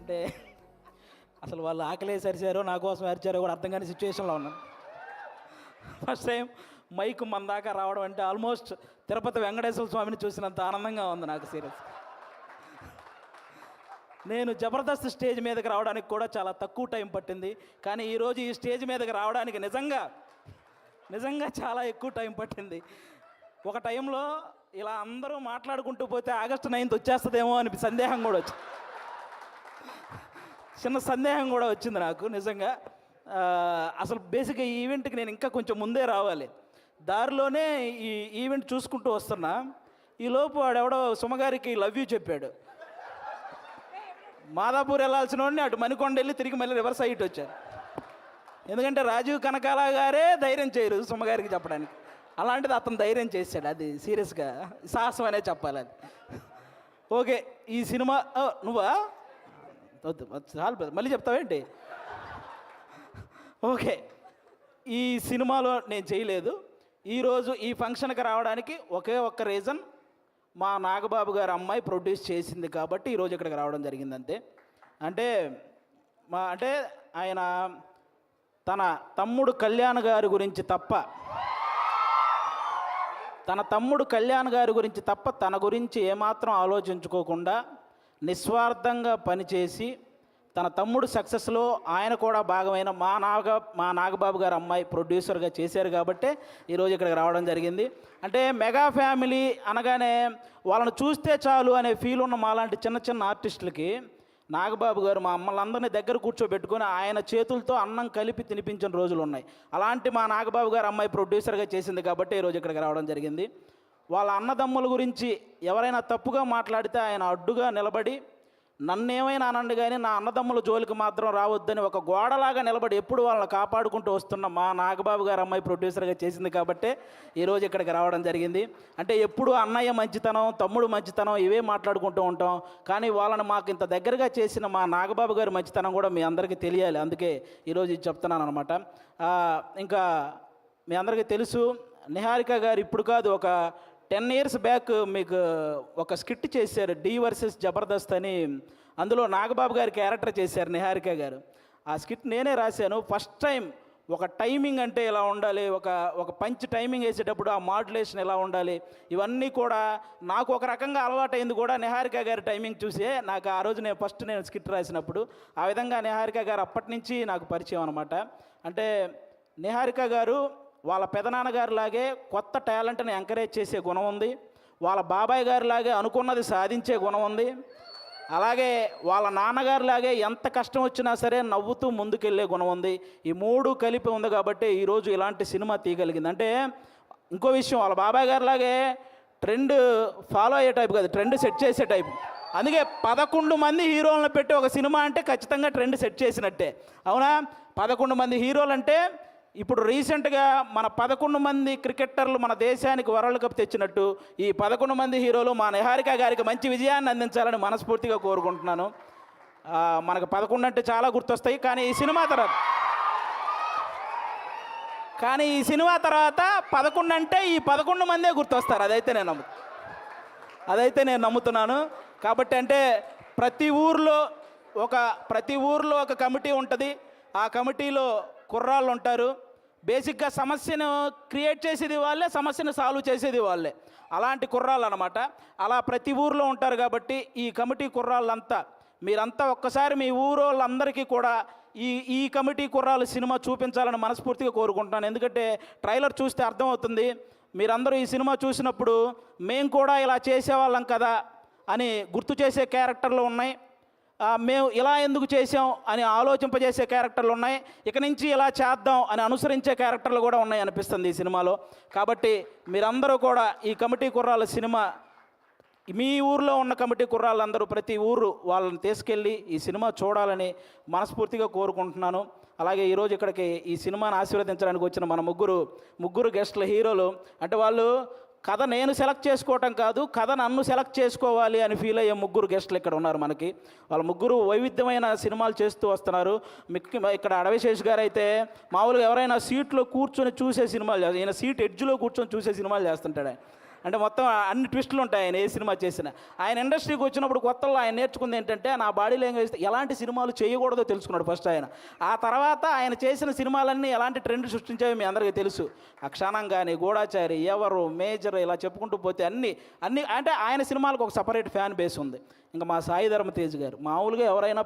అంటే అసలు వాళ్ళు ఆకలేసి అరిచారో నా కోసం అరిచారో కూడా అర్థం కాని సిచ్యువేషన్లో ఉన్నాను. ఫస్ట్ టైం మైక్ మన దాకా రావడం అంటే ఆల్మోస్ట్ తిరుపతి వెంకటేశ్వర స్వామిని చూసినంత ఆనందంగా ఉంది నాకు. సీరియస్, నేను జబర్దస్త్ స్టేజ్ మీదకి రావడానికి కూడా చాలా తక్కువ టైం పట్టింది, కానీ ఈరోజు ఈ స్టేజ్ మీదకి రావడానికి నిజంగా చాలా ఎక్కువ టైం పట్టింది. ఒక టైంలో ఇలా అందరూ మాట్లాడుకుంటూ పోతే ఆగస్టు 9th వచ్చేస్తుందేమో అని సందేహం కూడా వచ్చింది. చిన్న సందేహం కూడా వచ్చింది నాకు నిజంగా. అసలు బేసిక్గా ఈ ఈవెంట్కి నేను ఇంకా కొంచెం ముందే రావాలి. దారిలోనే ఈ ఈవెంట్ చూసుకుంటూ వస్తున్నా, ఈలోపు వాడెవడో సుమగారికి లవ్ యూ చెప్పాడు. మాదాపూర్ వెళ్ళాల్సిన వాడిని అటు మణికొండ వెళ్ళి తిరిగి మళ్ళీ రివర్స్ అయ్యి వచ్చారు. ఎందుకంటే రాజీవ్ కనకాల గారే ధైర్యం చేయరు సుమగారికి చెప్పడానికి, అలాంటిది అతను ధైర్యం చేశాడు. అది సీరియస్గా సాహసం అనే చెప్పాలి అది. ఓకే, ఈ సినిమా నువ్వా వద్దు చాలు, మళ్ళీ చెప్తావేంటి? ఓకే, ఈ సినిమాలో నేను చేయలేదు. ఈరోజు ఈ ఫంక్షన్కి రావడానికి ఒకే ఒక్క రీజన్, మా నాగబాబు గారి అమ్మాయి ప్రొడ్యూస్ చేసింది కాబట్టి ఈరోజు ఇక్కడికి రావడం జరిగింది అంతే. అంటే ఆయన తన తమ్ముడు కళ్యాణ్ గారి గురించి తప్ప తన గురించి ఏమాత్రం ఆలోచించుకోకుండా నిస్వార్థంగా పనిచేసి తన తమ్ముడు సక్సెస్లో ఆయన కూడా భాగమైన మా నాగబాబు గారు అమ్మాయి ప్రొడ్యూసర్గా చేశారు కాబట్టి ఈరోజు ఇక్కడికి రావడం జరిగింది. అంటే మెగా ఫ్యామిలీ అనగానే వాళ్ళని చూస్తే చాలు అనే ఫీల్ ఉన్న మాలాంటి చిన్న చిన్న ఆర్టిస్టులకి నాగబాబు గారు మా అమ్మలందరినీ దగ్గర కూర్చోబెట్టుకొని ఆయన చేతులతో అన్నం కలిపి తినిపించిన రోజులు ఉన్నాయి. అలాంటి మా నాగబాబు గారు అమ్మాయి ప్రొడ్యూసర్గా చేసింది కాబట్టి ఈరోజు ఇక్కడికి రావడం జరిగింది. వాళ్ళ అన్నదమ్ముల గురించి ఎవరైనా తప్పుగా మాట్లాడితే ఆయన అడ్డుగా నిలబడి నన్నేమైనా అనండి కానీ నా అన్నదమ్ముల జోలికి మాత్రం రావద్దని ఒక గోడలాగా నిలబడి ఎప్పుడు వాళ్ళని కాపాడుకుంటూ వస్తున్న మా నాగబాబు గారు అమ్మాయి ప్రొడ్యూసర్గా చేసింది కాబట్టి ఈరోజు ఇక్కడికి రావడం జరిగింది. అంటే ఎప్పుడు అన్నయ్య మంచితనం, తమ్ముడు మంచితనం ఇవే మాట్లాడుకుంటూ ఉంటాం, కానీ వాళ్ళని మాకు ఇంత దగ్గరగా చేసిన మా నాగబాబు గారి మంచితనం కూడా మీ అందరికీ తెలియాలి, అందుకే ఈరోజు ఇది చెప్తున్నాను అనమాట. ఇంకా మీ అందరికీ తెలుసు, నిహారిక గారు ఇప్పుడు కాదు, ఒక 10 years బ్యాక్ మీకు ఒక స్కిట్ చేశారు, డి వర్సెస్ జబర్దస్త్ అని. అందులో నాగబాబు గారి క్యారెక్టర్ చేశారు నిహారిక గారు. ఆ స్కిట్ నేనే రాశాను. ఫస్ట్ టైం ఒక టైమింగ్ అంటే ఎలా ఉండాలి, ఒక పంచ్ టైమింగ్ వేసేటప్పుడు ఆ మాడ్యులేషన్ ఎలా ఉండాలి, ఇవన్నీ కూడా నాకు ఒక రకంగా అలవాటైంది కూడా నిహారిక గారి టైమింగ్ చూసే. నాకు ఆ రోజు నేను స్కిట్ రాసినప్పుడు ఆ విధంగా నిహారిక గారు అప్పటి నుంచి నాకు పరిచయం అనమాట. అంటే నిహారిక గారు వాళ్ళ పెదనాన్నగారి లాగే కొత్త టాలెంట్ని ఎంకరేజ్ చేసే గుణం ఉంది, వాళ్ళ బాబాయ్ గారి లాగే అనుకున్నది సాధించే గుణం ఉంది, అలాగే వాళ్ళ నాన్నగారిలాగే ఎంత కష్టం వచ్చినా సరే నవ్వుతూ ముందుకెళ్ళే గుణం ఉంది. ఈ 3 కలిపి ఉంది కాబట్టి ఈరోజు ఇలాంటి సినిమా తీయగలిగింది. అంటే ఇంకో విషయం, వాళ్ళ బాబాయ్ గారిలాగే ట్రెండ్ ఫాలో అయ్యే టైప్ కాదు, ట్రెండ్ సెట్ చేసే టైప్. అందుకే 11 మంది హీరోలను పెట్టి ఒక సినిమా అంటే ఖచ్చితంగా ట్రెండ్ సెట్ చేసినట్టే, అవునా? 11 మంది హీరోలు అంటే ఇప్పుడు రీసెంట్గా మన 11 మంది క్రికెటర్లు మన దేశానికి వరల్డ్ కప్ తెచ్చినట్టు ఈ 11 మంది హీరోలు మా నిహారిక గారికి మంచి విజయాన్ని అందించాలని మనస్ఫూర్తిగా కోరుకుంటున్నాను. మనకు 11 అంటే చాలా గుర్తొస్తాయి, కానీ ఈ సినిమా తర్వాత 11 అంటే ఈ 11 మందే గుర్తొస్తారు. అదైతే నేను నమ్ముతున్నాను. కాబట్టి అంటే ప్రతి ఊర్లో ఒక కమిటీ ఉంటుంది, ఆ కమిటీలో కుర్రాళ్ళు ఉంటారు. బేసిక్గా సమస్యను క్రియేట్ చేసేది వాళ్ళే, సమస్యను సాల్వ్ చేసేది వాళ్ళే, అలాంటి కుర్రాళ్ళు అనమాట. అలా ప్రతి ఊర్లో ఉంటారు కాబట్టి ఈ కమిటీ కుర్రాళ్ళంతా మీరంతా ఒక్కసారి మీ ఊరోళ్ళందరికీ కూడా ఈ కమిటీ కుర్రాళ్ళు సినిమా చూపించాలని మనస్ఫూర్తిగా కోరుకుంటున్నాను. ఎందుకంటే ట్రైలర్ చూస్తే అర్థమవుతుంది, మీరందరూ ఈ సినిమా చూసినప్పుడు మేము కూడా ఇలా చేసేవాళ్ళం కదా అని గుర్తు చేసే క్యారెక్టర్లు ఉన్నాయి, మేము ఇలా ఎందుకు చేసాం అని ఆలోచింపజేసే క్యారెక్టర్లు ఉన్నాయి, ఇక నుంచి ఇలా చేద్దాం అని అనుసరించే క్యారెక్టర్లు కూడా ఉన్నాయి అనిపిస్తుంది ఈ సినిమాలో. కాబట్టి మీరందరూ కూడా ఈ కమిటీ కుర్రాళ్ళ సినిమా, మీ ఊర్లో ఉన్న కమిటీ కుర్రాళ్ళందరూ ప్రతి ఊరు వాళ్ళని తీసుకెళ్ళి ఈ సినిమా చూడాలని మనస్ఫూర్తిగా కోరుకుంటున్నాను. అలాగే ఈరోజు ఇక్కడికి ఈ సినిమాని ఆశీర్వదించడానికి వచ్చిన మన ముగ్గురు గెస్ట్ల హీరోలు, అంటే వాళ్ళు కథ నేను సెలెక్ట్ చేసుకోవటం కాదు, కథ నన్ను సెలెక్ట్ చేసుకోవాలి అని ఫీల్ అయ్యే 3 గెస్టులు ఇక్కడ ఉన్నారు మనకి. వాళ్ళ 3 వైవిధ్యమైన సినిమాలు చేస్తూ వస్తున్నారు. ఇక్కడ అడవిశేష్ గారు అయితే మామూలుగా ఎవరైనా సీట్లో కూర్చొని చూసే సినిమాలు చేస్తారు, ఈయన సీట్ ఎడ్జ్లో కూర్చొని చూసే సినిమాలు చేస్తుంటాడు. అంటే మొత్తం అన్ని ట్విస్టులు ఉంటాయి ఆయన ఏ సినిమా చేసినా. ఆయన ఇండస్ట్రీకి వచ్చినప్పుడు కొత్తలో ఆయన నేర్చుకుంది ఏంటంటే నా బాడీ లాంగ్వేజ్ ఎలాంటి సినిమాలు చేయకూడదో తెలుసుకున్నాడు ఫస్ట్ ఆయన. ఆ తర్వాత ఆయన చేసిన సినిమాలన్నీ ఎలాంటి ట్రెండ్ సృష్టించాయో మీ అందరికీ తెలుసు. అక్షానం కానీ, గూఢాచారి, ఎవరు, మేజర్, ఇలా చెప్పుకుంటూ పోతే అన్ని అంటే ఆయన సినిమాలకు ఒక సపరేట్ ఫ్యాన్ బేస్ ఉంది. ఇంకా మా సాయి ధర్మ తేజ్ గారు మామూలుగా ఎవరైనా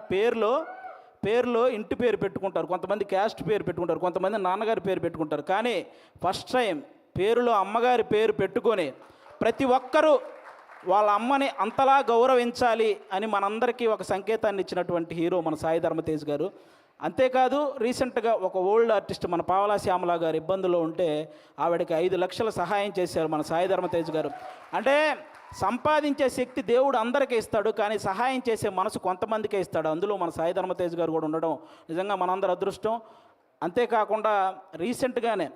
పేరులో ఇంటి పేరు పెట్టుకుంటారు, కొంతమంది క్యాస్ట్ పేరు పెట్టుకుంటారు, కొంతమంది నాన్నగారి పేరు పెట్టుకుంటారు. కానీ ఫస్ట్ టైం పేరులో అమ్మగారి పేరు పెట్టుకొని ప్రతి ఒక్కరూ వాళ్ళ అమ్మని అంతలా గౌరవించాలి అని మనందరికీ ఒక సంకేతాన్ని ఇచ్చినటువంటి హీరో మన సాయి ధర్మ తేజ్ గారు. అంతేకాదు రీసెంట్గా ఒక ఓల్డ్ ఆర్టిస్ట్ మన పావలా శ్యామల గారు ఇబ్బందుల్లో ఉంటే ఆవిడకి 5 లక్షల సహాయం చేశారు మన సాయి ధర్మ తేజ్ గారు. అంటే సంపాదించే శక్తి దేవుడు అందరికీ ఇస్తాడు, కానీ సహాయం చేసే మనసు కొంతమందికే ఇస్తాడు. అందులో మన సాయి ధర్మ తేజ్ గారు కూడా ఉండడం నిజంగా మనందరి అదృష్టం. అంతేకాకుండా రీసెంట్గానే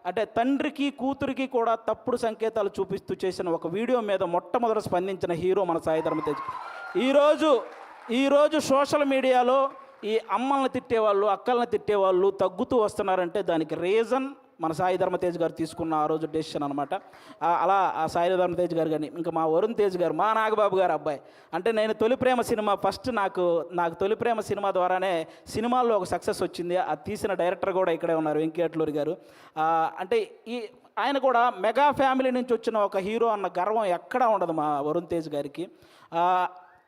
అంటే తండ్రికి కూతురికి కూడా తప్పుడు సంకేతాలు చూపిస్తూ చేసిన ఒక వీడియో మీద మొట్టమొదట స్పందించిన హీరో మన సాయి ధర్మ తేజ్. ఈరోజు సోషల్ మీడియాలో ఈ అమ్మల్ని తిట్టేవాళ్ళు, అక్కల్ని తిట్టేవాళ్ళు తగ్గుతూ వస్తున్నారంటే దానికి రీజన్ మన సాయి ధర్మ తేజ్ గారు తీసుకున్న ఆ రోజు డెసిషన్ అనమాట. అలా ఆ సాయి ధర్మ తేజ్ గారు కానీ ఇంకా మా వరుణ్ తేజ్ గారు, మా నాగబాబు గారు అబ్బాయి. అంటే నేను తొలి ప్రేమ సినిమా ఫస్ట్ నాకు తొలి ప్రేమ సినిమా ద్వారానే సినిమాల్లో ఒక సక్సెస్ వచ్చింది. అది తీసిన డైరెక్టర్ కూడా ఇక్కడే ఉన్నారు, వెంకటేశ్వరి గారు. అంటే ఆయన కూడా మెగా ఫ్యామిలీ నుంచి వచ్చిన ఒక హీరో అన్న గర్వం ఎక్కడా ఉండదు మా వరుణ్ తేజ్ గారికి.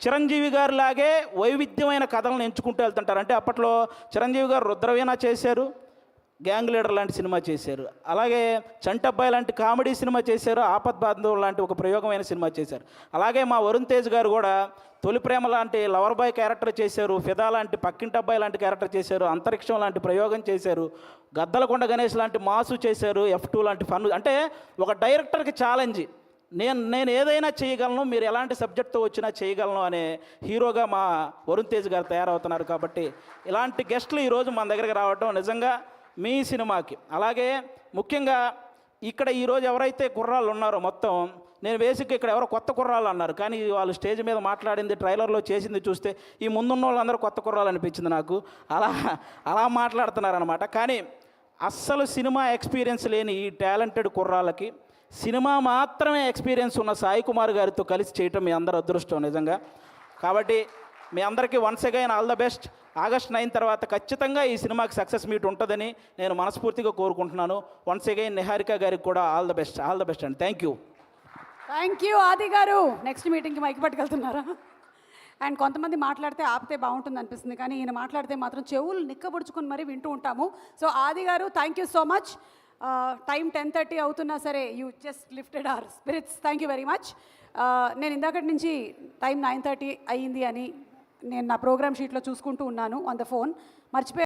చిరంజీవి గారు లాగే వైవిధ్యమైన కథలను ఎంచుకుంటూ వెళ్తుంటారు. అంటే అప్పట్లో చిరంజీవి గారు రుద్రవీణ చేశారు, గ్యాంగ్ లీడర్ లాంటి సినిమా చేశారు, అలాగే చంటబ్బాయి లాంటి కామెడీ సినిమా చేశారు, ఆపద్ బాంధవ్ లాంటి ఒక ప్రయోగమైన సినిమా చేశారు. అలాగే మా వరుణ్ తేజ్ గారు కూడా తొలి ప్రేమ లాంటి లవర్ బాయ్ క్యారెక్టర్ చేశారు, ఫిదా లాంటి పక్కింటబ్బాయి లాంటి క్యారెక్టర్ చేశారు, అంతరిక్షం లాంటి ప్రయోగం చేశారు, గద్దలకొండ గణేష్ లాంటి మాసు చేశారు, F2 లాంటి ఫన్. అంటే ఒక డైరెక్టర్కి ఛాలెంజ్, నేను ఏదైనా చేయగలను, మీరు ఎలాంటి సబ్జెక్ట్తో వచ్చినా చేయగలను అనే హీరోగా మా వరుణ్ తేజ్ గారు తయారవుతున్నారు. కాబట్టి ఇలాంటి గెస్టులు ఈరోజు మన దగ్గరికి రావడం నిజంగా మీ సినిమాకి, అలాగే ముఖ్యంగా ఇక్కడ ఈరోజు ఎవరైతే కుర్రాళ్ళు ఉన్నారో మొత్తం, నేను బేసిక్గా ఇక్కడ ఎవరో కొత్త కుర్రాళ్ళు అన్నారు, కానీ వాళ్ళు స్టేజ్ మీద మాట్లాడింది, ట్రైలర్లో చేసింది చూస్తే ఈ ముందున్న వాళ్ళందరూ కొత్త కుర్రాళ్ళు అనిపించింది నాకు. అలా మాట్లాడుతున్నారనమాట. కానీ అస్సలు సినిమా ఎక్స్పీరియన్స్ లేని ఈ టాలెంటెడ్ కుర్రాళ్ళకి సినిమా మాత్రమే ఎక్స్పీరియన్స్ ఉన్న సాయి కుమార్ గారితో కలిసి చేయటం మీ అందరూ అదృష్టం నిజంగా. కాబట్టి మీ అందరికీ once again all the best. August 9 తర్వాత ఖచ్చితంగా ఈ సినిమాకి సక్సెస్ మీట్ ఉంటుందని నేను మనస్ఫూర్తిగా కోరుకుంటున్నాను. వన్స్ అగైన్ నిహారిక గారికి కూడా ఆల్ ద బెస్ట్ అండి. థ్యాంక్ యూ ఆది గారు. నెక్స్ట్ మీటింగ్కి మైక్ పట్టుకెళ్తున్నారా? అండ్ కొంతమంది మాట్లాడితే ఆపితే బాగుంటుంది అనిపిస్తుంది, కానీ ఈయన మాట్లాడితే మాత్రం చెవులు నిక్కబొడుచుకొని మరీ వింటూ ఉంటాము. సో ఆది గారు, thank you so much. Time 10:30 అవుతున్నా సరే you just lifted our spirits. Thank you very much. నేను ఇందాకటి నుంచి టైం 9:30 అయ్యింది అని నేను నా ప్రోగ్రామ్ షీట్లో చూసుకుంటూ ఉన్నాను ఆన్ ద ఫోన్, మర్చిపోయి